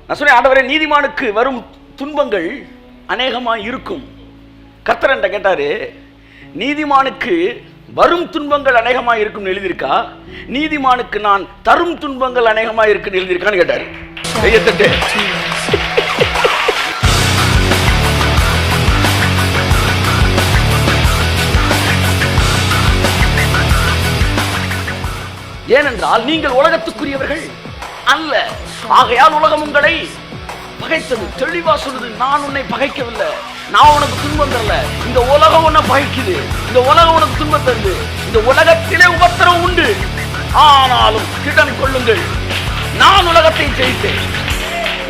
நான் சொன்னேன், ஆண்டவரே நீதிமானுக்கு வரும் துன்பங்கள் அநேகமாக இருக்கும். கர்த்தர் என்கிட்ட கேட்டாரு, நீதிமானுக்கு வரும் துன்பங்கள் அநேகமாக இருக்கும் எழுதியிருக்கா, நீதிமானுக்கு நான் தரும் துன்பங்கள் அநேகமாக இருக்குன்னு எழுதியிருக்கான்னு கேட்டாரு. கையத்தட்டு. ஏனென்றால் நீங்கள் உலகத்துக்குரியவர்கள் அல்ல, ஆகையால் உலகம் உங்களை பகைத்தது. தெளிவா சொல்லுது, நான் உன்னை பகைக்கவில்லை, நான் உனக்கு துன்பம் தரல, இந்த உலகம் உன்னை பகைக்குது, இந்த உலகம் உனக்கு துன்பம் தருது, இந்த உலகத்திலே உபத்திரம் உண்டு, ஆனாலும் திடன் கொள்ளுங்கள், நான் உலகத்தை ஜெயித்தேன்.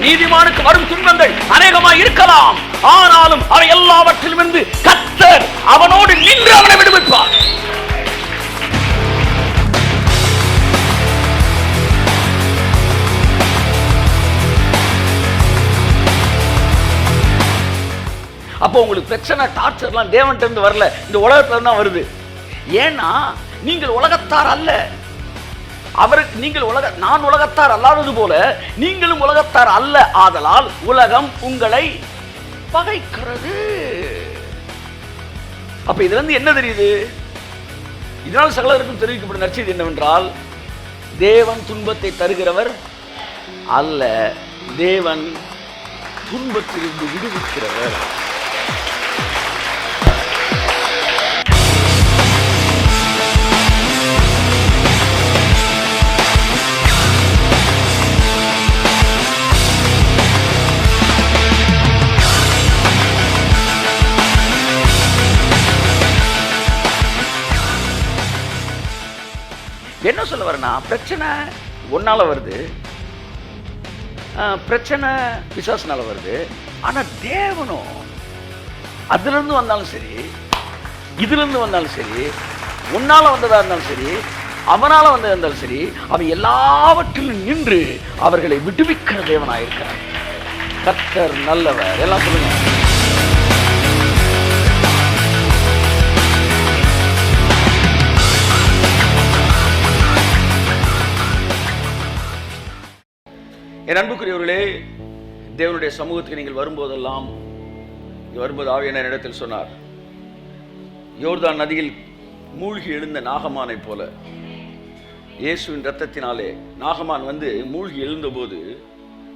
நீதிமானுக்கு வரும் துன்பங்கள் அநேகமாய் இருக்கலாம், ஆனாலும் அவை எல்லாவற்றிலும் இருந்து கர்த்தர் அவனோடு நின்று அவனை விடுவிப்பார். அப்போ உங்களுக்கு பிரச்சனை, டார்ச்சர்லாம் தேவன்கிட்ட இருந்து வரல, இந்த உலகத்துல தான் வருது. ஏன்னா நீங்கள் உலகத்தார் அல்ல. அவருக்கு நீங்கள் நான் உலகத்தார் அல்லாதது போல நீங்களும் உலகத்தார் அல்ல, ஆதலால் உலகம் உங்களை பகைக்கிறது. அப்ப இதுல இருந்து என்ன தெரியுது? இதனால் சகலருக்கும் தெரிவிக்கப்படும் நற்செய்தி என்னவென்றால், தேவன் துன்பத்தை தருகிறவர் அல்ல, தேவன் துன்பத்திலிருந்து விடுவிக்கிறவர். என்ன சொல்ல வரேன்னா, பிரச்சனை ஒன்னால வருது, பிரச்சனை பிசாசுனால வருது, ஆனா தேவனும் அதுல இருந்து வந்தாலும் சரி, இதுல இருந்து வந்தாலும் சரி, உன்னால வந்ததா இருந்தாலும் சரி, அவனால வந்ததா இருந்தாலும் சரி, அவன் எல்லாவற்றிலும் நின்று அவர்களை விடுவிக்கிற தேவனாயிருக்கிறார். கர்த்தர் நல்லவர். எல்லாம் சொல்லுங்க. என் அன்புக்குரியவர்களே, தேவனுடைய சமூகத்துக்கு நீங்கள் வரும்போதெல்லாம், வரும்போது ஆவியானவர் இடத்தில் சொன்னார், யோர்தான் நதியில் மூழ்கி எழுந்த நாகமானை போல, இயேசுவின் இரத்தத்தினாலே நாகமான் மூழ்கி எழுந்தபோது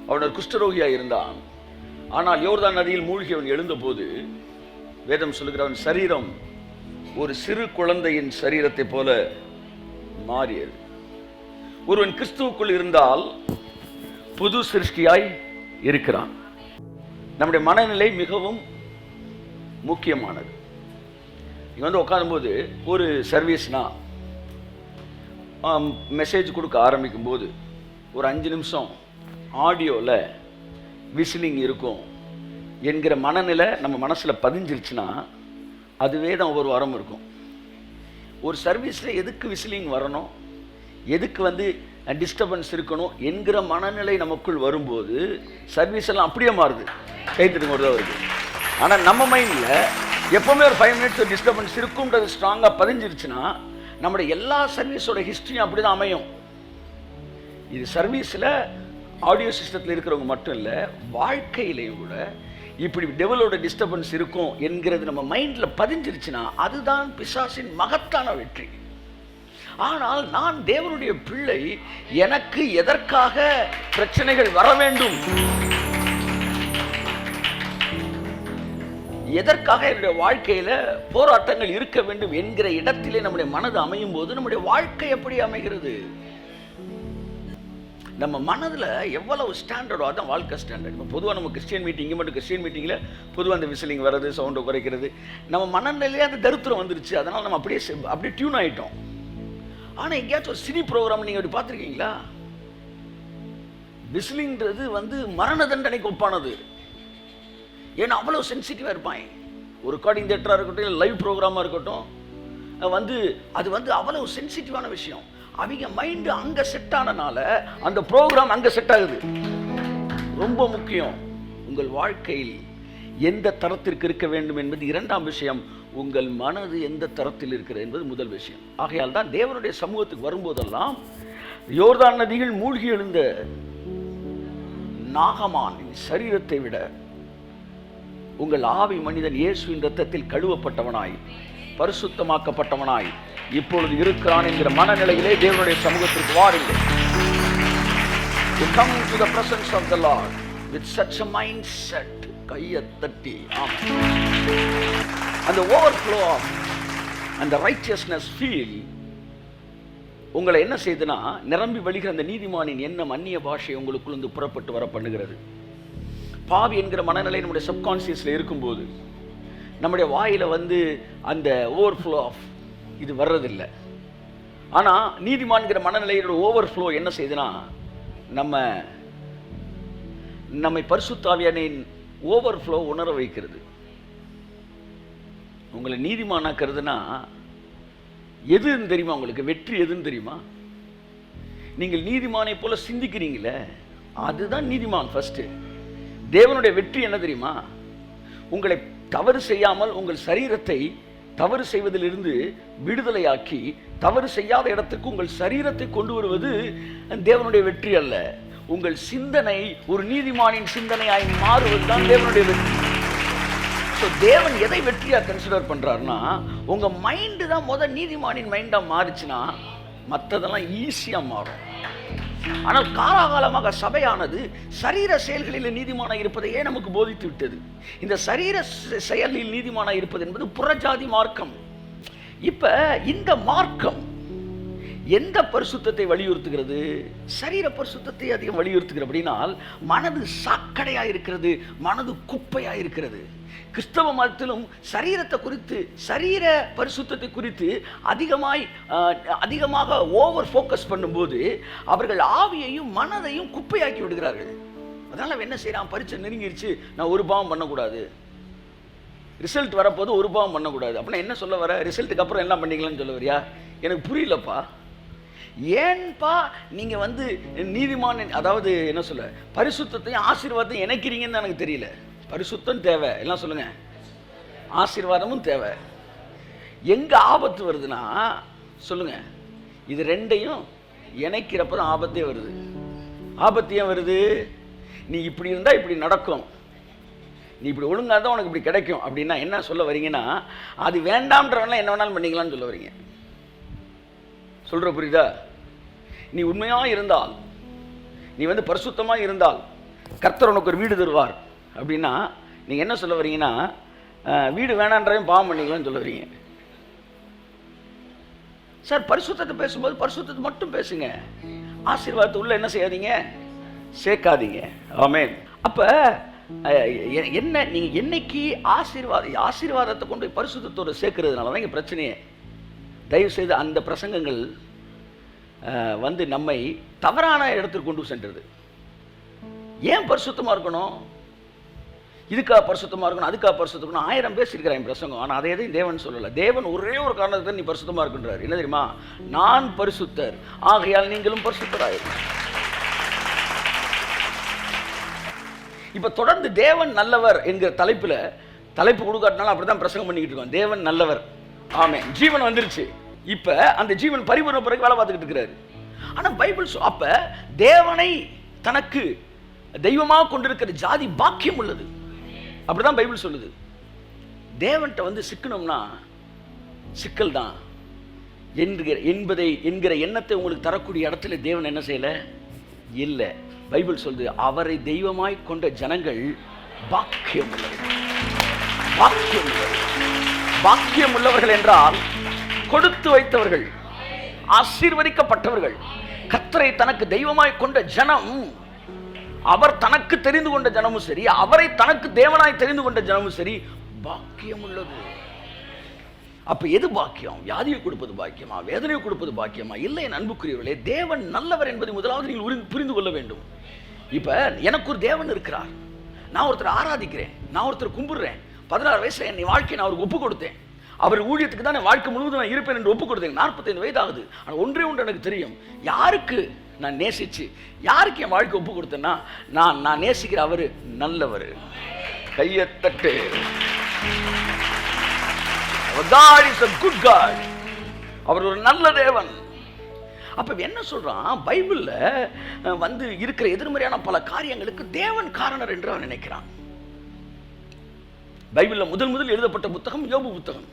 அவன் குஷ்டரோகியாக இருந்தான். ஆனால் யோர்தான் நதியில் மூழ்கி அவன் எழுந்தபோது வேதம் சொல்லுகிற அவன் சரீரம் ஒரு சிறு குழந்தையின் சரீரத்தை போல மாறியது. ஒருவன் கிறிஸ்துவுக்குள் இருந்தால் புது சிருஷ்டியாய் இருக்கிறான். நம்முடைய மனநிலை மிகவும் முக்கியமானது. இங்கே உட்காரும்போது ஒரு சர்வீஸ்னா மெசேஜ் கொடுக்க ஆரம்பிக்கும் போது ஒரு 5 நிமிஷம் ஆடியோவில் விசிலிங் இருக்கும் என்கிற மனநிலை நம்ம மனசில் பதிஞ்சிருச்சுன்னா அதுவே தான் ஒவ்வொரு வாரம் இருக்கும். ஒரு சர்வீஸில் எதுக்கு விசிலிங் வரணும், எதுக்கு டிஸ்டர்பன்ஸ் இருக்கணும் என்கிற மனநிலை நமக்குள் வரும்போது சர்வீஸ் எல்லாம் அப்படியே மாறுது. கைத்தட்டுங்க ஒரு தான் வருது. ஆனால் நம்ம மைண்டில் எப்போவுமே ஒரு 5 மினிட்ஸ் டிஸ்டர்பன்ஸ் இருக்கும்ன்றது ஸ்ட்ராங்காக பதிஞ்சிருச்சுன்னா நம்முடைய எல்லா சர்வீஸோட ஹிஸ்ட்ரியும் அப்படி தான் அமையும். இது சர்வீஸில் ஆடியோ சிஸ்டத்தில் இருக்கிறவங்க மட்டும் இல்லை, வாழ்க்கையிலையும் கூட இப்படி டெவலோட டிஸ்டர்பன்ஸ் இருக்கும் என்கிறது நம்ம மைண்டில் பதிஞ்சிருச்சுன்னா அதுதான் பிசாசின் மகத்தான வெற்றி. ஆனால் நான் தேவனுடைய பிள்ளை, எனக்கு எதற்காக பிரச்சனைகள் வர வேண்டும், எதற்காக என்னுடைய வாழ்க்கையில போராட்டங்கள் இருக்க வேண்டும் என்கிற இடத்திலே நம்முடைய மனது அமையும் போது நம்முடைய வாழ்க்கை எப்படி அமைகிறது? நம்ம மனதில் எவ்வளவு ஸ்டாண்டர்டோ அதான் வாழ்க்கை ஸ்டாண்டர்ட். இப்போ பொதுவாக நம்ம கிறிஸ்டியன் மீட்டிங் மட்டும் கிறிஸ்டியன் மீட்டிங்கில் பொதுவாக அந்த விசிலிங் வர்றது, சவுண்டை குறைக்கிறது, நம்ம மனநிலையே அந்த தரித்திரம் வந்துருச்சு. அதனால் நம்ம அப்படியே டியூன் ஆகிட்டோம். ஆனால் எங்கேயாச்சும் ஒரு சினி ப்ரோக்ராம் நீங்கள் அப்படி பார்த்துருக்கீங்களா? விசிலிங்கிறது மரண தண்டனைக்கு ஒப்பானது. ஏன்னா அவ்வளோ சென்சிட்டிவாக இருப்பாங்க. ஒரு ரெக்கார்டிங் தியேட்டராக இருக்கட்டும், இல்லை லைவ் ப்ரோக்ராமாக இருக்கட்டும், அது அவ்வளோ சென்சிட்டிவான விஷயம். அவங்க மைண்டு அங்கே செட் ஆனனால அந்த ப்ரோக்ராம் அங்கே செட் ஆகுது. ரொம்ப முக்கியம். உங்கள் வாழ்க்கையில் எந்த தரத்திற்கு இருக்க வேண்டும் என்பது இரண்டாம் விஷயம். உங்கள் மனது எந்த தரத்தில் இருக்கிறது என்பது முதல் விஷயம். ஆகையால் தான் தேவனுடைய சமூகத்துக்கு வரும்போதெல்லாம் யோர்தான் நதியில் மூழ்கி எழுந்த நாகமானின் சரீரத்தை விட உங்கள் ஆவி மனிதன் இயேசுவின் இரத்தத்தில் கழுவப்பட்டவனாய் பரிசுத்தமாக்கப்பட்டவனாய் இப்பொழுது இருக்கிறான் என்கிற மனநிலையிலே தேவனுடைய சமூகத்திற்கு வாருங்கள். You come to the presence of the Lord with such a mindset. கையை தட்டி அந்த overflow of and the righteousness feel உங்களை என்ன செய்துனா நிரம்பி வழிகிற அந்த நீதிமானின் எண்ணம் அந்நிய பாஷை உங்களுக்குள் இருந்து புறப்பட்டு வர பண்ணுகிறது. பாவி என்கிற மனநிலை நம்முடைய சப்கான்சியஸ்ல இருக்கும்போது நம்முடைய வாயில அந்த ஓவர்ஃப்ளோ ஆஃப் இது வர்றதில்லை. ஆனா நீதிமான்கிற மனநிலையோட ஓவர்ஃப்ளோ என்ன செய்யுதுன்னா நம்மை பரிசுத்த ஆவியானவரின் ஓவர்ஃப்ளோ உணர வைக்கிறது. உங்களை நீதிமானாக்கிறதுனா எதுன்னு தெரியுமா? உங்களுக்கு வெற்றி எதுன்னு தெரியுமா? நீங்கள் நீதிமானை போல சிந்திக்கிறீங்களே, அதுதான் நீதிமான். ஃபர்ஸ்ட் தேவனுடைய வெற்றி என்ன தெரியுமா? உங்களை தவறு செய்யாமல் உங்கள் சரீரத்தை தவறு செய்வதிலிருந்து விடுதலையாக்கி தவறு செய்யாத இடத்துக்கு உங்கள் சரீரத்தை கொண்டு வருவது தேவனுடைய வெற்றி அல்ல. உங்கள் சிந்தனை ஒரு நீதிமானின் சிந்தனையாய் மாறுவதுதான் தேவனுடைய வெற்றி. தேவன் எதை வெற்றியா கன்சிடர் பண்றாருன்னா, உங்க மைண்டு தான் நீதிமானின் மைண்டா மாறுச்சுன்னா மற்றதெல்லாம் ஈஸியா மாறும். ஆனால் காலாகாலமாக சபையானது சரீர செயல்களில் நீதிமானாக இருப்பதையே நமக்கு போதித்து விட்டது. இந்த சரீர செயலில் நீதிமானாக இருப்பது என்பது புறஜாதி மார்க்கம். இப்ப இந்த மார்க்கம் எந்த பரிசுத்தத்தை வலியுறுத்துகிறது? சரீர பரிசுத்தத்தை அதிகம் வலியுறுத்துகிறது. அப்படின்னால் மனது சாக்கடையா இருக்கிறது, மனது குப்பையா இருக்கிறது. கிறிஸ்தவ மதத்திலும் சரீரத்தை குறித்து, சரீர பரிசுத்தத்தை குறித்து அதிகமாக ஓவர் ஃபோக்கஸ் பண்ணும்போது அவர்கள் ஆவியையும் மனதையும் குப்பையாக்கி விடுகிறார்கள். அதனால அவன் என்ன செய்யறான்? பரீட்சை நெருங்கிருச்சு, நான் ஒரு பாவம் பண்ணக்கூடாது, ரிசல்ட் வரப்போது ஒரு பாவம் பண்ணக்கூடாது. அப்படின்னா என்ன சொல்ல வர? ரிசல்ட்டுக்கு அப்புறம் எல்லாம் பண்ணிக்கலாம்னு சொல்ல வரியா? எனக்கு புரியலப்பா. ஏன்பா நீங்க நீதிமான், அதாவது என்ன சொல்ல, பரிசுத்தையும் ஆசீர்வாதத்தையும் இணைக்கிறீங்கன்னு எனக்கு தெரியல. பரிசுத்தம் தேவை, எல்லாம் சொல்லுங்க, ஆசீர்வாதமும் தேவை. எங்க ஆபத்து வருதுன்னா சொல்லுங்க, இது ரெண்டையும் இணைக்கிறப்பதான் ஆபத்தே வருது. ஆபத்து ஏன் வருது? நீ இப்படி இருந்தா இப்படி நடக்கும், நீ இப்படி ஒழுங்கா தான் உனக்கு இப்படி கிடைக்கும் அப்படின்னா என்ன சொல்ல வரீங்கன்னா, அது வேண்டாம்ன்றவெல்லாம் என்ன வேணாலும் பண்ணிக்கலாம்னு சொல்ல வரீங்க. சொல்ற புரியுதா? நீ உண்மையா இருந்தால், நீ பரிசுத்தமா இருந்தால் கர்த்தர் உனக்கு ஒரு வீடு தருவார் அப்படின்னா நீங்க என்ன சொல்ல வரீங்கன்னா, வீடு வேணான்றதையும் பாவம் பண்ணிக்கலாம்னு சொல்ல வரீங்க. சார், பரிசுத்தத்தை பேசும்போது பரிசுத்தத்தை மட்டும் பேசுங்க, ஆசீர்வாதத்தை உள்ள என்ன செய்யாதீங்க, சேர்க்காதீங்க. ஆமென். அப்ப என்ன, நீங்க என்னைக்கு ஆசீர்வாதத்தை கொண்டு போய் பரிசுத்தத்தோட சேர்க்கறதுனால தான் இங்க பிரச்சனையே. தயவு செய்து அந்த பிரசங்கங்கள் நம்மை தவறான இடத்துக்கு கொண்டு சென்றது. ஏன் பரிசுத்தமா இருக்கணும், இதுக்காக பரிசுத்தமா இருக்கணும், அதுக்காக பரிசுத்தம் 1000 பேசியிருக்கிறேன் பிரசங்கம். ஆனால் அதை எதையும் தேவன் சொல்லலை. தேவன் ஒரே ஒரு காரணத்தை நீ பரிசுத்தமா இருக்கின்றார். என்ன தெரியுமா? நான் பரிசுத்தர், ஆகையால் நீங்களும் பரிசுத்தராயிருங்கள். இப்ப தொடர்ந்து தேவன் நல்லவர் என்கிற தலைப்பு கொடுக்காட்டினாலும் அப்படிதான் பிரசங்கம் பண்ணிக்கிட்டு இருக்கோம். தேவன் நல்லவர், ஆமென். ஜீவன் வந்துருச்சு. இப்ப அந்த ஜீவன் பரிபூரண பிறகு வேலை பார்த்துக்கிட்டு இருக்கிறாரு. ஆனா பைபிள் அப்ப தேவனை தனக்கு தெய்வமாக கொண்டிருக்கிற ஜாதி பாக்கியம் உள்ளது, அப்படிதான் பைபிள் சொல்லுது. தேவன்கிட்ட சிக்கணும்னா சிக்கல் தான் என்கிற எண்ணத்தை உங்களுக்கு தரக்கூடிய இடத்துல தேவன் என்ன செய்யல இல்லை. பைபிள் சொல்லுது, அவரை தெய்வமாய் கொண்ட ஜனங்கள் பாக்கியம் உள்ளவர்கள். பாக்கியம் உள்ளவர்கள் என்றால் கொடுத்து வைத்தவர்கள், ஆசீர்வதிக்கப்பட்டவர்கள். கர்த்தரை தனக்கு தெய்வமாய் கொண்ட ஜனம், அவர் தனக்கு தெரிந்து கொண்ட ஜனமும் சரி, அவரை தனக்கு தேவனாய் தெரிந்து கொண்ட ஜனமும் சரி, பாக்கியம் உள்ளது. அப்ப எது பாக்கியம்? வியாதியை கொடுப்பது பாக்கியமா, வேதனையை கொடுப்பது பாக்கியமா? இல்லை என் அன்புக்குரியவர்களே, தேவன் நல்லவர் என்பதை முதலாவது நீங்கள் புரிந்து கொள்ள வேண்டும். இப்ப எனக்கு ஒரு தேவன் இருக்கிறார், நான் ஒருத்தர் ஆராதிக்கிறேன், நான் ஒருத்தர் கும்பிடுறேன். 16 வயசுல என் வாழ்க்கையை நான் அவருக்கு ஒப்பு கொடுத்தேன். அவர் ஊழியத்துக்கு தான் என் வாழ்க்கை முழுவதும் நான் இருப்பேன் என்று ஒப்பு கொடுத்தேன். 45 வயது ஆகுது. ஆனால் ஒன்றே ஒன்று எனக்கு தெரியும், யாருக்கு நான் நேசிச்சு யாருக்கு என் வாழ்க்கை ஒப்பு கொடுத்தேன்னா, நான் நேசிக்கிற அவரு நல்லவர். Kaiyathattu. God is a good God. அவர் ஒரு நல்ல தேவன். அப்போ என்ன சொல்கிறான், பைபிளில் வந்து இருக்கிற எதிர்மறையான பல காரியங்களுக்கு தேவன் காரணர் என்று அவன் நினைக்கிறான். பைபிளில் முதல் எழுதப்பட்ட புத்தகம் யோபு புத்தகம்,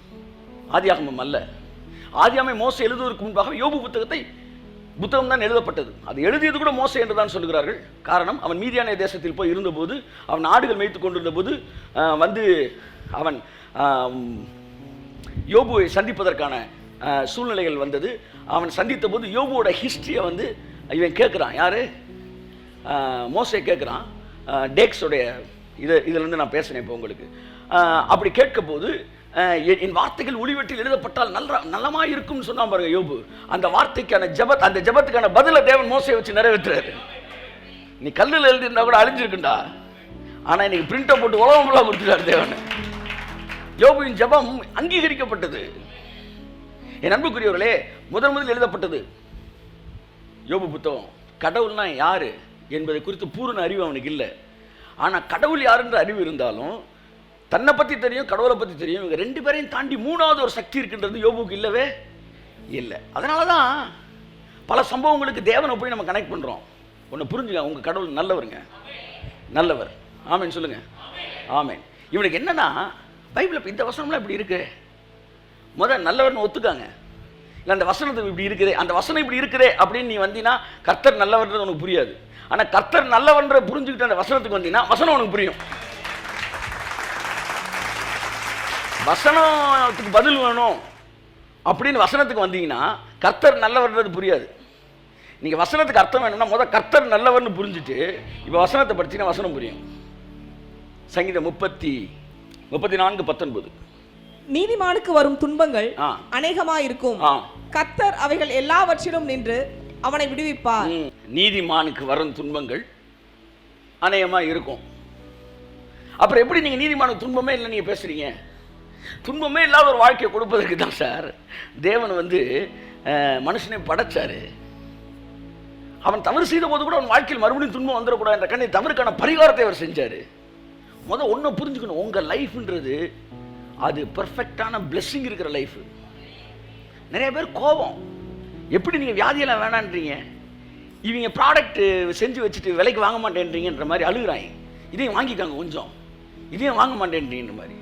ஆதியாகமம் அல்ல. ஆதியாகமம் மோசே எழுதுவதற்கு முன்பாக யோபு புத்தகம் தான் எழுதப்பட்டது. அது எழுதியது கூட மோசே என்று தான் சொல்கிறார்கள். காரணம், அவன் மீதியான தேசத்தில் போய் இருந்தபோது, அவன் ஆடுகள் மேய்த்து கொண்டிருந்த போது வந்து அவன் யோபுவை சந்திப்பதற்கான சூழ்நிலைகள் வந்தது. அவன் சந்தித்த போது யோபுவோட ஹிஸ்டரியை வந்து இவன் கேட்குறான். யார்? மோசே கேட்குறான். டேக்ஸோடைய இதிலேருந்து நான் பேசுகிறேன் இப்போ உங்களுக்கு. அப்படி கேட்க போது, என் வார்த்தைகள் ஒளிவெட்டில் எழுதப்பட்டால் நல்லமாக இருக்கும்னு சொன்னா பாருங்க யோபு. அந்த வார்த்தைக்கான அந்த ஜபத்துக்கான பதிலை தேவன் மோசையை வச்சு நிறைவேற்றுறாரு. நீ கல்லில் எழுதியிருந்தா கூட அழிஞ்சிருக்குண்டா, ஆனால் இன்னைக்கு பிரிண்டை போட்டு உலகம் ஃபுல்லாக கொடுத்துட்டார் தேவன். யோபுவின் ஜபம் அங்கீகரிக்கப்பட்டது. என் அன்புக்குரியவர்களே, முதல் எழுதப்பட்டது யோபு புத்தகம். கடவுள்னா யாரு என்பதை குறித்து பூரண அறிவு அவனுக்கு இல்லை. ஆனால் கடவுள் யாருன்ற அறிவு இருந்தாலும் தன்னை பற்றி தெரியும், கடவுளை பற்றி தெரியும். இவங்க ரெண்டு பேரையும் தாண்டி மூணாவது ஒரு சக்தி இருக்குன்றது யோபுக்கு இல்லவே இல்லை. அதனால தான் பல சம்பவங்களுக்கு தேவனை போய் நம்ம கனெக்ட் பண்ணுறோம். ஒன்று புரிஞ்சுங்க, உங்கள் கடவுள் நல்லவருங்க, நல்லவர். ஆமேன் சொல்லுங்க, ஆமேன். இவனுக்கு என்னன்னா, பைபிள் இப்போ இந்த வசனம்லாம் இப்படி இருக்கு, நல்லவர்னு ஒத்துக்காங்க. இல்லை அந்த வசனத்துக்கு இப்படி இருக்குது, அந்த வசனம் இப்படி இருக்குது அப்படின்னு நீ வந்தீங்கன்னா கர்த்தர் நல்லவர்ன்றது உனக்கு புரியாது. ஆனால் கர்த்தர் நல்லவன்ற புரிஞ்சுக்கிட்டு அந்த வசனத்துக்கு வந்தீங்கன்னா வசனம் உனக்கு புரியும். வசனத்துக்கு பதில் வேணும் அப்படின்னு வசனத்துக்கு வந்தீங்கன்னா கர்த்தர் நல்லவர்ன்றது புரியாது. நீங்கள் வசனத்துக்கு அர்த்தம் வேணும்னா கர்த்தர் நல்லவர்னு புரிஞ்சுட்டு இப்போ வசனத்தை படிச்சீங்கன்னா வசனம் புரியும். சங்கீதம் 34:19. நீதிமானுக்கு வரும் துன்பங்கள் அநேகமாயிருக்கும், கர்த்தர் அவைகள் எல்லாவற்றிலும் நின்று அவனை விடுவிப்பார். நீதிமானுக்கு வரும் துன்பங்கள் அநேகமா இருக்கும். அப்புறம் எப்படி நீங்க நீதிமானுக்கு துன்பமே இல்லை நீங்க பேசுறீங்க? துன்பமே இல்லாத ஒரு வாழ்க்கையை கொடுப்பதற்கு தான் சார் தேவன் வந்து மனுஷனை படைச்சாரு. அவன் தவறு செய்த போது கூட அவன் வாழ்க்கையில் மறுபடியும் துன்பம் வந்துடக்கூடாது என்ற கண்ணை தவறுக்கான பரிகாரத்தை அவர் செஞ்சாரு. ஒன்று புரிஞ்சுக்கணும், உங்க லைஃப்ன்றது அது பெர்ஃபெக்டான பிளெஸிங் இருக்கிற லைஃப். நிறைய பேர் கோபம், எப்படி நீங்கள் வியாதியெல்லாம் வேணான்றீங்க, இவங்க ப்ராடக்ட் செஞ்சு வச்சுட்டு விலைக்கு வாங்க மாட்டேன்றீங்கன்ற மாதிரி அழுகுறாங்க. இதையும் வாங்கிக்காங்க கொஞ்சம், இதையும் வாங்க மாட்டேன்றீங்கன்ற மாதிரி.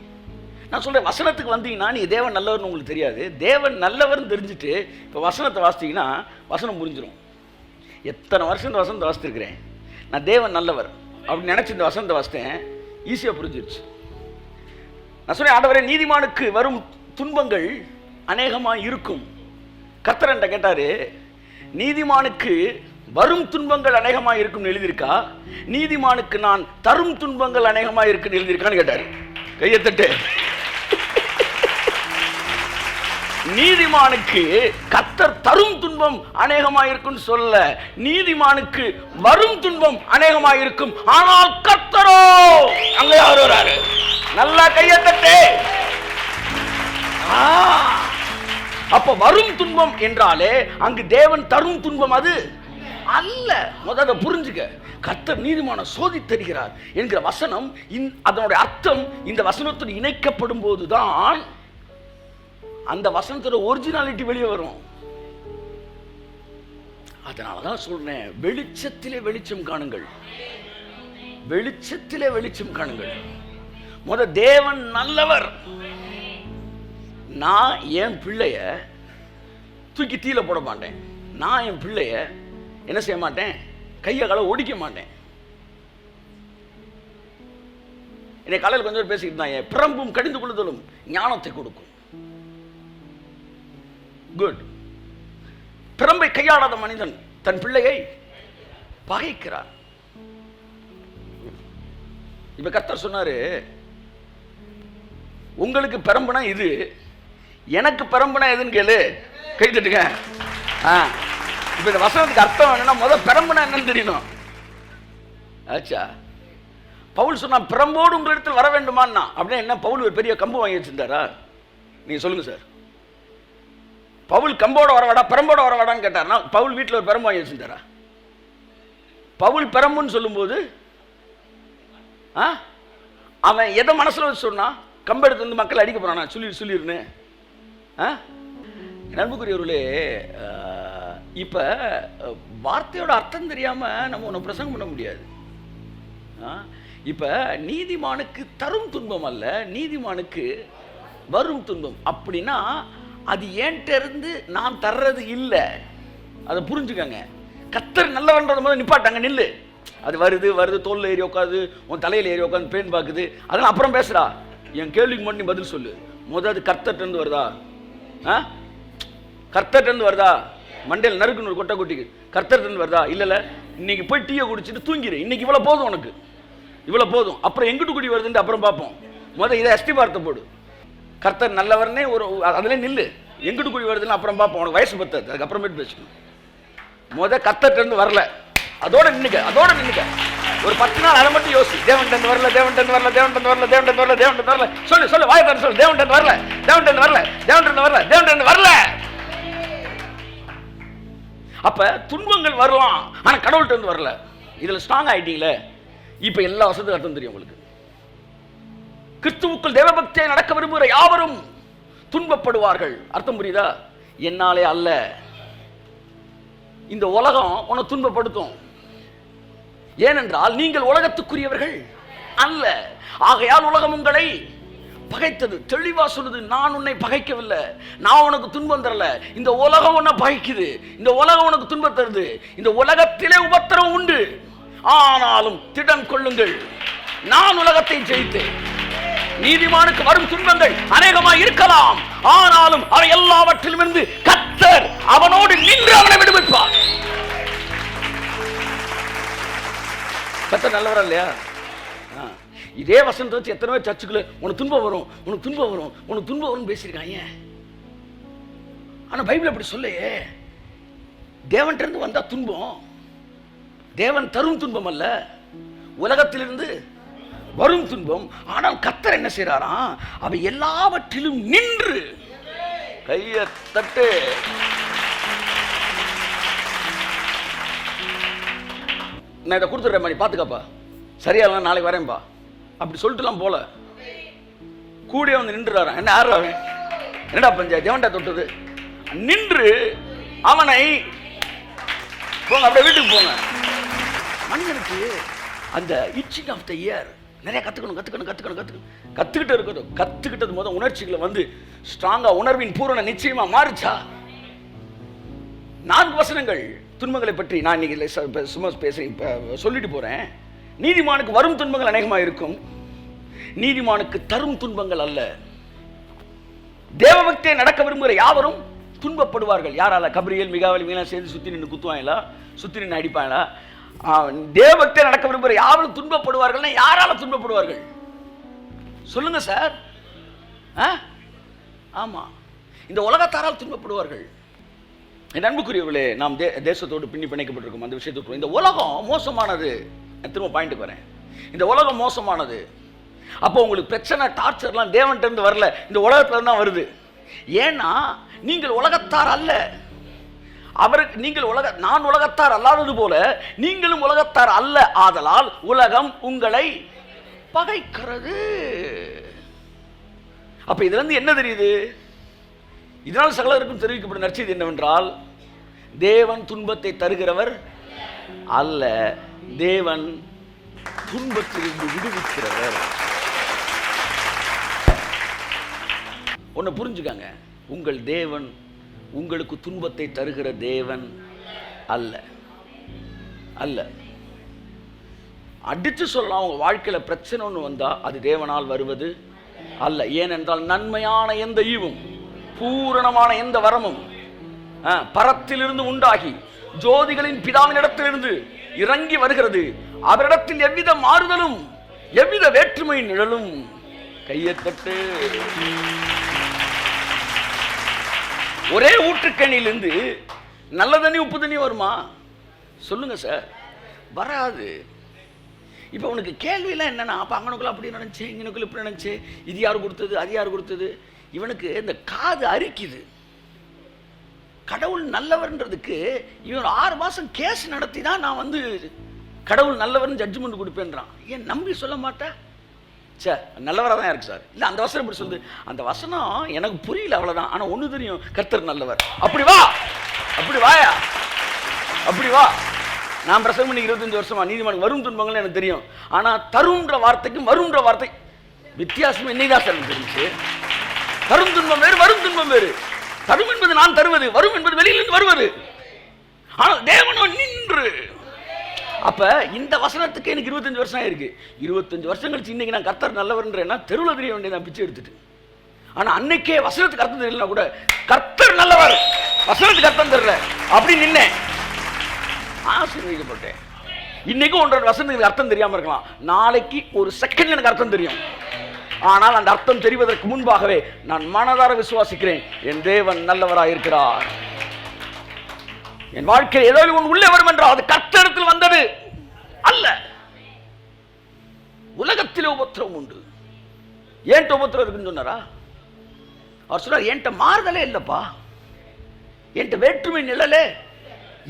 நான் சொல்கிறேன், வசனத்துக்கு வந்தீங்கன்னா நீ தேவன் நல்லவர்னு உங்களுக்கு தெரியாது. தேவன் நல்லவர்னு தெரிஞ்சுட்டு இப்போ வசனத்தை வாசித்தீங்கன்னா வசனம் புரிஞ்சிடும். எத்தனை வருஷம் இந்த வசனத்தை வாசித்திருக்கிறேன் நான், தேவன் நல்லவர் அப்படின்னு நினச்சி இந்த வசனத்தை வாசித்தேன், ஈஸியாக புரிஞ்சிருச்சு. நான் சொன்னேன், ஆண்டவரே நீதிமானுக்கு வரும் துன்பங்கள் அநேகமாக இருக்கும். கர்த்தர் என்கிட்ட கேட்டாரு, நீதிமானுக்கு வரும் துன்பங்கள் அநேகமாக இருக்கும்னு எழுதியிருக்கா, நீதிமானுக்கு நான் தரும் துன்பங்கள் அநேகமாக இருக்குன்னு எழுதியிருக்கான்னு கேட்டாரு. கையத்தட்டு. நீதிமானுக்கு கர்த்தர் தரும் துன்பம் அநேகமாக இருக்குன்னு சொல்ல, நீதிமானுக்கு வரும் துன்பம் அநேகமாக இருக்கும், ஆனால் கர்த்தரோ அங்க யார் வராரு? நல்லா கையத்தட்டு. அப்ப வரும் துன்பம் என்றாலே அங்கு தேவன் தரும் துன்பம் அது அல்ல. முதல்ல புரிஞ்சுக்க, கர்த்தர் நீதிமான சோதி தருகிறார் என்கிற வசனம், அதனுடைய அர்த்தம் இந்த வசனத்துடன் இணைக்கப்படும் போதுதான் அந்த வசனத்தோட ஒரிஜினாலிட்டி வெளியே வரும். அதனாலதான் சொல்றேன், வெளிச்சத்திலே வெளிச்சம் காணுங்கள், வெளிச்சத்திலே வெளிச்சம் காணுங்கள். தேவன் நல்லவர். நான் என் பிள்ளைய தூக்கி தீல போட மாட்டேன். நான் என் பிள்ளைய என்ன செய்ய மாட்டேன்? கையை காலை ஒடிக்க மாட்டேன். என்னை காலையில் கொஞ்சம் பேசிக்கிட்டு தான், பிரம்பும் கடிந்து கொள்ளுதலும் ஞானத்தை கொடுக்கும். குட். பிரம்பை கையாடாத மனிதன் தன் பிள்ளையை பகைக்கிறார். இப்ப கர்த்தர் சொன்னாரு, உங்களுக்கு பெரம்புனா இது, எனக்கு பெரம்புனா எதுன்னு கேளு. கை தட்டுங்க. இப்ப இந்த வசனத்துக்கு அர்த்தம் என்னன்னா, பெரம்புனா என்னன்னு தெரியணும். ஆச்சா, பவுல் சொன்னா பிரம்போடு உங்களிடத்தில் வர வேண்டுமான்னா அப்படின்னா என்ன? பவுல் ஒரு பெரிய கம்பு வாங்கி வச்சிருந்தாரா? நீங்க சொல்லுங்க சார். பவுல் கம்போட வரவாடா பெரம்போட வரவாடான்னு கேட்டார்னா, பவுல் வீட்டில் ஒரு பெரம்பு வாங்கி வச்சிருந்தாரா? பவுல் பெரம்புன்னு சொல்லும்போது அவன் எதை மனசுல வச்சு சொன்னா? கம்பெடுத்து வந்து மக்கள் அடிக்க போறானா? சொல்லிருன்னு. நண்புக்குரியவர்களே, இப்ப வார்த்தையோட அர்த்தம் தெரியாம நம்ம ஒன்று பிரசங்கம் பண்ண முடியாது. இப்ப நீதிமானுக்கு தரும் துன்பம் அல்ல, நீதிமானுக்கு வரும் துன்பம். அப்படின்னா அது ஏன்ட்ட இருந்து நான் தர்றது இல்லை, அதை புரிஞ்சுக்கங்க. கர்த்தர் நல்லவன்றத முதல்ல நிப்பாட்டாங்க, நில்லு. அது வருது வருது, தோல்ல ஏறி உட்காது, உன் தலையில் ஏறி உட்காந்து பேன் பார்க்குது, அதெல்லாம் அப்புறம் பேசுறா. என் கேள்விக்கு மட்டும் பதில் சொல்லு. முதல் கர்த்தர்ட்ட இருந்து வருதா? கர்த்தர்ட்ட இருந்து வருதா? மண்டையில் நறுக்குன்னு ஒரு கொட்டை கொட்டிக்கு கர்த்தர்ட்ட இருந்து வருதா? இல்லைல்ல. இன்னைக்கு போய் டீயை குடிச்சிட்டு தூங்கிடு. இன்னைக்கு இவ்வளோ போதும், உனக்கு இவ்வளோ போதும். அப்புறம் எங்கிட்டு குடி வருதுன்னு அப்புறம் பார்ப்போம். முதல் இதை அஸ்தி வார்த்தை போடு. கர்த்தர் நல்லவர்னே ஒரு அதிலே நில்லு. எங்கிட்டு குடி வருதுன்னு அப்புறம் பார்ப்போம். உனக்கு வயசு பத்தாது, அதுக்கப்புறமேட்டு பேசணும். கர்த்தர்ட்ட இருந்து வரல, அதோட நின்னுக்க, அதோட நின்னுக்க. ஒரு 10 நாள் அதை மட்டும் யோசி. தேவன்ட்ட வரல, தேவன்ட்ட வரல, தேவன்ட்ட வரல, தேவன்ட்ட வரல, தேவன்ட்ட வரல. சொல்லு சொல்லு, வாய் தர சொல்லு. தேவன்ட்ட வரல, தேவன்ட்ட வரல, தேவன்ட்ட வரல, தேவன்ட்ட வரல. அப்ப துன்பங்கள் வரலாம், ஆனா கடவுள்கிட்ட இருந்து வரல. இதுல ஸ்ட்ராங் ஆயிட்டீங்களே, இப்ப எல்லா வசதியும் அர்த்தம் தெரியும் உங்களுக்கு. கிறிஸ்துவுக்குள் தேவபக்தியை நடக்க விரும்புகிற யாவரும் துன்பப்படுவார்கள். அர்த்தம் புரியுதா? என்னாலே அல்ல, இந்த உலகம் உன்னை துன்பப்படுத்தும். ஏனென்றால் நீங்கள் உலகத்துக்குரியவர்கள் அல்ல, ஆகையால் உலகம் உங்களை பகைத்தது. தெளிவா சொல்லுது, நான் உன்னை பகைக்கவில்லை, நான் உனக்கு துன்பம் தரல. இந்த உலகம் உன்னை பகைக்குது, இந்த உலகம் உனக்கு துன்பம் தருது. இந்த உலகத்திலே உபத்திரம் உண்டு, ஆனாலும் திடன் கொள்ளுங்கள், நான் உலகத்தை ஜெயித்தேன். நீதிமானுக்கு வரும் துன்பங்கள் அநேகமாக இருக்கலாம், ஆனாலும் அவை எல்லாவற்றிலும் இருந்து கர்த்தர் அவனோடு நின்று அவனை விடுவிப்பார். கர்த்தர் நல்லவரா இல்லையா? இதே வசனத்தை வச்சு எத்தனை பேர் சர்ச்சுக்குள்ள உனக்கு துன்பம் வரும், உனக்கு துன்பம் வரும், உனக்கு துன்பம் வரும் பேசியிருக்காங்க. ஆனா பைபிள் அப்படி சொல்லையே. தேவன்கிட்ட இருந்து வந்தா துன்பம், தேவன் தரும் துன்பம் அல்ல, உலகத்திலிருந்து வரும் துன்பம். ஆனால் கர்த்தர் என்ன செய்யறாராம்? அவை எல்லாவற்றிலும் நின்று. கைய தட்டு. நான் இதை கொடுத்துட்றேன், நீ பாத்துக்கப்பா, சரியா நாளைக்கு வரேன்பா அப்படி சொல்லிட்டுலாம் போல கூட வந்து நின்றுறாராம். என்ன ஆறு என்னடா பஞ்சாயத்து, எவன்டா தொட்டது? நின்று அவனை போங்க, அப்படியே வீட்டுக்கு போங்க. மனிதனுக்கு அந்த இச்சிங் ஆஃப் த இயர் நிறைய கத்துக்கிட்டு இருக்கணும். கத்துக்கிட்டது முதல் உணர்ச்சிகளை வந்து ஸ்ட்ராங்கா, உணர்வின் பூரண நிச்சயமா மாறுச்சா? 4 வசனங்கள் துன்பங்களை பற்றி நான் இன்னைக்கு சும்மா சொல்லிட்டு போறேன். நீதிமானுக்கு வரும் துன்பங்கள் அநேகமா இருக்கும், நீதிமானுக்கு தரும் துன்பங்கள் அல்ல. தேவபக்தியை நடக்க விரும்புகிற யாவரும் துன்பப்படுவார்கள். யாரால? கபிரியேல் மிகாவேல் மீனா சேர்ந்து சுத்தி நின்று குத்துவாங்களா, சுத்தி நின்று அடிப்பாங்களா? தேவபக்தியை நடக்க விரும்புகிற யாவரும் துன்பப்படுவார்கள். யாரால துன்பப்படுவார்கள் சொல்லுங்க சார்? ஆமா, இந்த உலகத்தாரால் துன்பப்படுவார்கள். என் அன்புக்குரியவர்களே, நாம் தேசத்தோடு பின்னி பிணைக்கப்பட்டிருக்கோம். அந்த விஷயத்துக்கு இந்த உலகம் மோசமானது. திரும்ப பாயிண்ட்டுக்கு வரேன். இந்த உலகம் மோசமானது. அப்போ உங்களுக்கு பிரச்சனை, டார்ச்சர்லாம் தேவன்கிட்ட இருந்து வரல, இந்த உலகத்துல தான் வருது. ஏன்னா நீங்கள் உலகத்தார் அல்ல. நான் உலகத்தார் அல்லாதது போல நீங்களும் உலகத்தார் அல்ல. ஆதலால் உலகம் உங்களை பகைக்கிறது. அப்ப இதுல இருந்து என்ன தெரியுது? இதனால் சகலருக்கும் தெரிவிக்கப்படும் நற்செய்தி என்னவென்றால், தேவன் துன்பத்தை தருகிறவர் அல்ல, தேவன் துன்பத்திலிருந்து விடுவிக்கிறவர். ஒன்னு புரிஞ்சுக்காங்க, உங்கள் தேவன் உங்களுக்கு துன்பத்தை தருகிற தேவன் அல்ல. அல்ல அடித்து சொல்லலாம். உங்க வாழ்க்கையில பிரச்சனை ஒன்று வந்தா அது தேவனால் வருவது அல்ல. ஏனென்றால் நன்மையான எந்த ஈவும் பூரணமான எந்த வரமும் பரத்திலிருந்து உண்டாகி ஜோதிகளின் பிதாவினிடத்திலிருந்து இறங்கி வருகிறது. அவரிடத்தில் எவ்வித மாறுதலும் எவ்வித வேற்றுமை நிழலும். கையத்தட்டு. ஒரே ஊற்றுக்கணிலிருந்து நல்ல தண்ணி உப்பு தண்ணி வருமா? சொல்லுங்க சார், வராது. இப்போ உனக்கு கேள்வியெல்லாம் என்னன்னா, அப்போ அங்கனுக்குள்ள அப்படி நினைச்சு, இங்கனுக்குள்ள இப்படி நினைச்சு, இது யாரு கொடுத்தது, அது யாரு கொடுத்தது? இவனுக்கு இந்த காது அரிக்குது. கடவுள் நல்லவர்ன்றதுக்கு இவன் 6 மாசம் கேஸ் நடத்தி தான் நான் வந்து கடவுள் நல்லவர்னு ஜட்ஜ்மெண்ட் கொடுப்பேன்றான். ஏன் நம்பி சொல்ல மாட்டேன்? சார் நல்லவராக தான் இருக்கு சார். இல்லை, அந்த வசனம் இப்படி சொல்லுது. அந்த வசனம் எனக்கு புரியல, அவ்வளோதான். ஆனால் ஒன்று தெரியும், கர்த்தர் நல்லவர். அப்படி வா, அப்படி வாயா. அப்படி வா. நான் பிரசங்கம் பண்ணி 25 வருஷமா நீதிமானுக்கு வரும் துன்பங்கள் எனக்கு தெரியும். ஆனா தரும்ன்ற வார்த்தைக்கும் வரும்ன்ற வார்த்தை வித்தியாசம் என்னைதான் சார் தெரிஞ்சு. தரும் துன்பம் வேறு, வரும் துன்பம் வேறு. தரும் என்பது நான் தருவது, வரும் என்பது வெளியிலிருந்து வருவது. ஆனால் தேவனோ நின்று. அப்ப இந்த வசனத்துக்கு எனக்கு 25 வருஷம் ஆயிருக்கு. 25 வருஷம் கழிச்சு இன்னைக்கு நான் கர்த்தர் நல்லவர்ன்றேன்னா தெருவில் தெரிய வேண்டிய நான் பிச்சை எடுத்துட்டு. ஆனா அன்னைக்கே வசனத்துக்கு அர்த்தம் தெரியலனா கூட கர்த்தர் நல்லவர், வசனத்துக்கு அர்த்தம் தெரியல அப்படி நின்னேன், ஆசீர்வதிக்கப்பட்டேன். இன்னைக்கும் ஒன்றரை வசனத்துக்கு அர்த்தம் தெரியாம இருக்கலாம், நாளைக்கு ஒரு செகண்ட் எனக்கு அர்த்தம் தெரியும். ஆனால் அந்த அர்த்தம் தெரிவதற்கு முன்பாகவே நான் மனதார விசுவாசிக்கிறேன், என் தேவன் நல்லவராய் இருக்கிறார். என் வாழ்க்கையில் ஏதோ ஒன்று உள்ளே வரும் என்றால் அது கர்த்தரிடத்தில் வந்தது அல்ல. உலகத்திலே உபத்திரவம் உண்டு. ஏன் உபத்திரவம் இருக்குன்னு சொன்னாரா? அவர் சொல்றார், என்கிட்ட மாறுதலே இல்லப்பா, என்கிட்ட வேற்றுமை நிழலே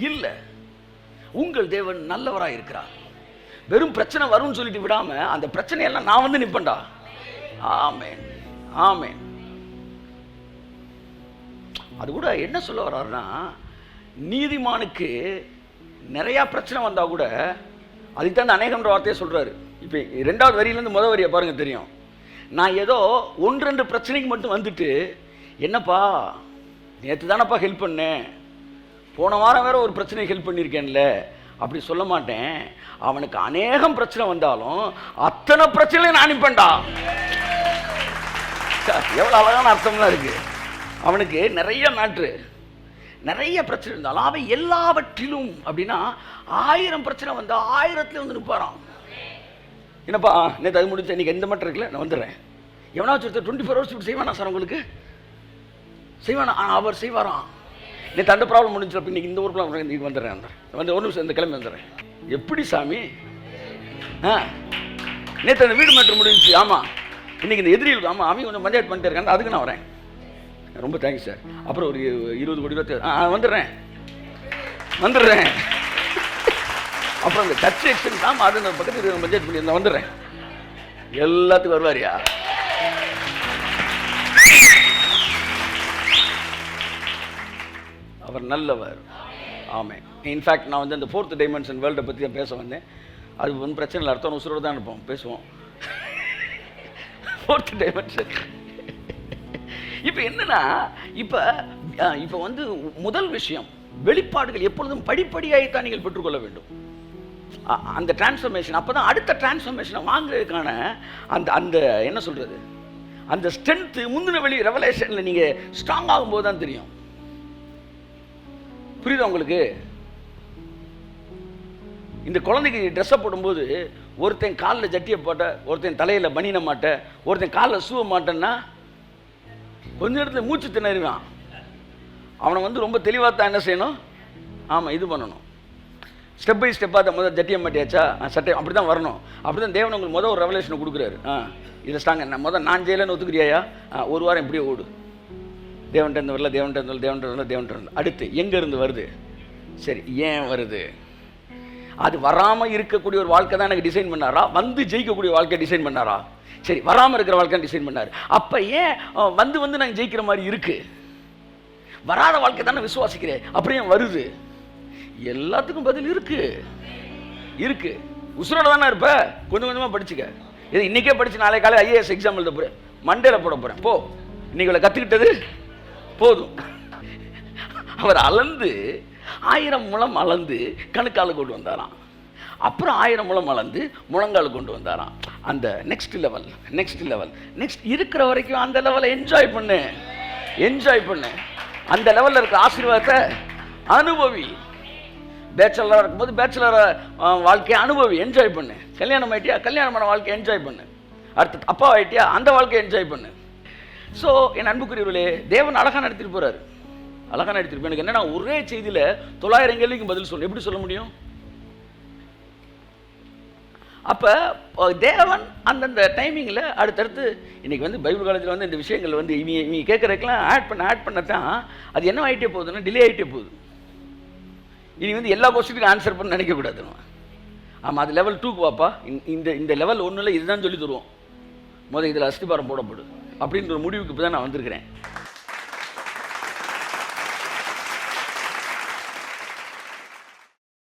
இல்ல. உங்கள் தேவன் நல்லவராய் இருக்கிறார். வெறும் பிரச்சனை வரும்னு சொல்லிட்டு விடாம அந்த பிரச்சனையெல்லாம் நான் வந்து நிப்பேன்டா. ஆமென், ஆமென். அது கூட என்ன சொல்ல வர்றாருன்னா, நீதிமானுக்கு நிறைய பிரச்சனை வந்தா கூட அதுக்கு தான் அநேகம்ன்ற வார்த்தையை சொல்றாரு. இப்போ 2வது வரியிலேருந்து முதல் வரியை பாருங்க தெரியும். நான் ஏதோ 1-2 பிரச்சனைக்கு மட்டும் வந்துட்டு, என்னப்பா நேற்று தானப்பா ஹெல்ப் பண்ணேன், போன வாரம் வேற ஒரு பிரச்சனைக்கு ஹெல்ப் பண்ணியிருக்கேன்ல அப்படி சொல்ல மாட்டேன். அவனுக்கு அநேகம் பிரச்சனை வந்தாலும் அத்தனை பிரச்சனையும் நான் அனுப்பேன்டா. எவ்வளோ அழகான அர்த்தம்லாம் இருக்கு. அவனுக்கு நிறைய மேட்ரு, நிறைய பிரச்சனை இருந்தாலும் அவன் எல்லாவற்றிலும் அப்படின்னா 1000 பிரச்சனை வந்தா 1000த்துல வந்து நிற்பாராம். என்னப்பா நேற்று அது முடிஞ்ச இன்னைக்கு எந்த மட்டும் இருக்குல்ல, நான் வந்துடுறேன். எவனாச்சும் ஒருத்தர் 24 hours இப்படி செய்வானா சார் உங்களுக்கு? செய்வானா? அவர் செய்வாராம். நேற்று அந்த ப்ராப்ளம் முடிஞ்சப்ப இன்னைக்கு இந்த ஒரு ப்ராப்ளம் இன்னைக்கு வந்துடுறேன், வந்து ஒரு நிமிஷம் இந்த கிளம்பி வந்துடுறேன். எப்படி சாமி? நேற்று அந்த வீடு மேட்ரு முடிஞ்சிச்சு, ஆமாம் இன்னைக்கு இந்த எதிரிகள், ஆமாம் அவங்க கொஞ்சம் பஞ்சாயத்து பண்ணிட்டு இருக்காங்க, அதுக்கு நான் வரேன். ரொம்ப தேங்க்ஸ் சார். அப்புறம் ஒரு 20 கோடி ரூபா வந்துடுறேன். அப்புறம் இந்த கட்சி எக்ஸ்டென்ஸ், ஆமாம் அது இந்த பக்கத்தில் பட்ஜெட் பண்ணி இருந்தால் வந்துடுறேன். எல்லாத்துக்கும் வருவாரியா? அவர் நல்லவர். ஆமாம். இன்ஃபேக்ட் நான் வந்து அந்த 4th டைமென்ஷன் வேர்ல்டை பற்றி தான் பேச வந்தேன். அது ஒன்றும் பிரச்சனை இல்லை, அடுத்த உசுரோடு தான் இருப்போம், பேசுவோம். 4th dimension. இப்போ என்னன்னா, இப்போ வந்து முதல் விஷயம், வெளிப்பாடுகள் எப்பொழுதும் படிப்படியாகத்தான் நீங்கள் பெற்றுக்கொள்ள வேண்டும். அந்த டிரான்ஸ்ஃபர்மேஷன், அப்போ தான் அடுத்த டிரான்ஸ்ஃபர்மேஷனை வாங்குறதுக்கான அந்த அந்த என்ன சொல்கிறது, அந்த ஸ்ட்ரென்த்து முந்தின வெளி ரெவலேஷனில் நீங்கள் ஸ்ட்ராங் ஆகும்போது தான் தெரியும். புரியுதா உங்களுக்கு? இந்த குழந்தைக்கு ட்ரெஸ்ஸை போடும்போது ஒருத்தன் காலில் ஜட்டியை போட்ட, ஒருத்தன் தலையில் பனியனை மாட்ட, ஒருத்தன் காலில் ஷூவை மாட்டேன்னா கொஞ்ச நேரத்தில் மூச்சு திணறிவான். அவனை வந்து ரொம்ப தெளிவாக தான் என்ன செய்யணும், ஆமாம் இது பண்ணணும். ஸ்டெப் பை ஸ்டெப்பாக தான் முதல் ஜட்டியை மாட்டியாச்சா சட்டை அப்படி தான் வரணும். அப்படி தான் தேவன் உங்களுக்கு முதல் ஒரு ரெவலேஷனை கொடுக்குறாரு. இதை ஸ்டாங்க நான் ஜெயிலன்னு ஒத்துக்கிறியா, ஒரு வாரம் இப்படியே ஓடு, தேவன்கிட்ட வரல, தேவன்கிட்ட அடுத்து எங்கேருந்து வருது, சரி ஏன் வருது, அது வராமல் இருக்கக்கூடிய ஒரு வாழ்க்கை தான் எனக்கு டிசைன் பண்ணாரா, வந்து ஜெயிக்கக்கூடிய வாழ்க்கை டிசைன் பண்ணாரா, சரி வராமல் இருக்கிற வாழ்க்கை டிசைன் பண்ணார். அப்போ ஏன் வந்து நாங்கள் ஜெயிக்கிற மாதிரி இருக்கு, வராத வாழ்க்கை தானே விசுவாசிக்கிறேன் அப்படியே வருது. எல்லாத்துக்கும் பதில் இருக்கு. உசுரோட தானே இருப்ப, கொஞ்சம் கொஞ்சமாக படிச்சுக்க. இது இன்னைக்கே படிச்சு நாளை காலை IAS எக்ஸாம் எழுத போகிறேன், மண்டேல போட போகிறேன். போ, இன்னைக்கு கற்றுக்கிட்டது போதும். அவர் அளந்து 1000 முழம் அளந்து கணுக்கால் கொண்டு வந்தாராம். அப்புறம் 1000 முழம் அளந்து முழங்கால் கொண்டு வந்தாராம். அந்த நெக்ஸ்ட் லெவல் நெக்ஸ்ட் இருக்கிற வரைக்கும் அந்த லெவலை என்ஜாய் பண்ணு. அந்த லெவலில் இருக்க ஆசீர்வாதத்தை அனுபவி. பேச்சுலராக இருக்கும்போது பேச்சுலர் வாழ்க்கையை அனுபவி, என்ஜாய் பண்ணு. கல்யாணம் ஆகிட்டியா, கல்யாணமான வாழ்க்கையை என்ஜாய் பண்ணு. அடுத்து அப்பா ஆகிட்டியா, அந்த வாழ்க்கையை என்ஜாய் பண்ணு. ஸோ என் அன்புக்குரியவர்களே, தேவன் அழகாக நடத்திட்டு போகிறார். எனக்கு என்னன்னா, ஒரே செய்தியில் 900 கேள்விக்கும் பதில் சொல்லணும். எப்படி சொல்ல முடியும்? அப்போ தேவன் அந்தந்த டைமிங்கில் அடுத்தடுத்து இன்னைக்கு வந்து பைபிள் காலேஜில் வந்து இந்த விஷயங்கள் வந்து இவங்க கேட்குறதுக்கெல்லாம் ஆட் பண்ணத்தான் அது என்ன ஆகிட்டே போகுதுன்னா டிலே ஆகிட்டே போகுது. இனி வந்து எல்லா கொஸ்டினுக்கும் ஆன்சர் பண்ண நினைக்கக்கூடாது. ஆமாம், அது லெவல் 2க்கு வாப்பா, இந்த லெவல் 1ல் இதுதான் சொல்லி தருவோம், முதல் இதில் அஸ்திபாரம் போடப்படும் அப்படின்ற ஒரு முடிவுக்கு இப்போ தான் நான் வந்திருக்கிறேன்.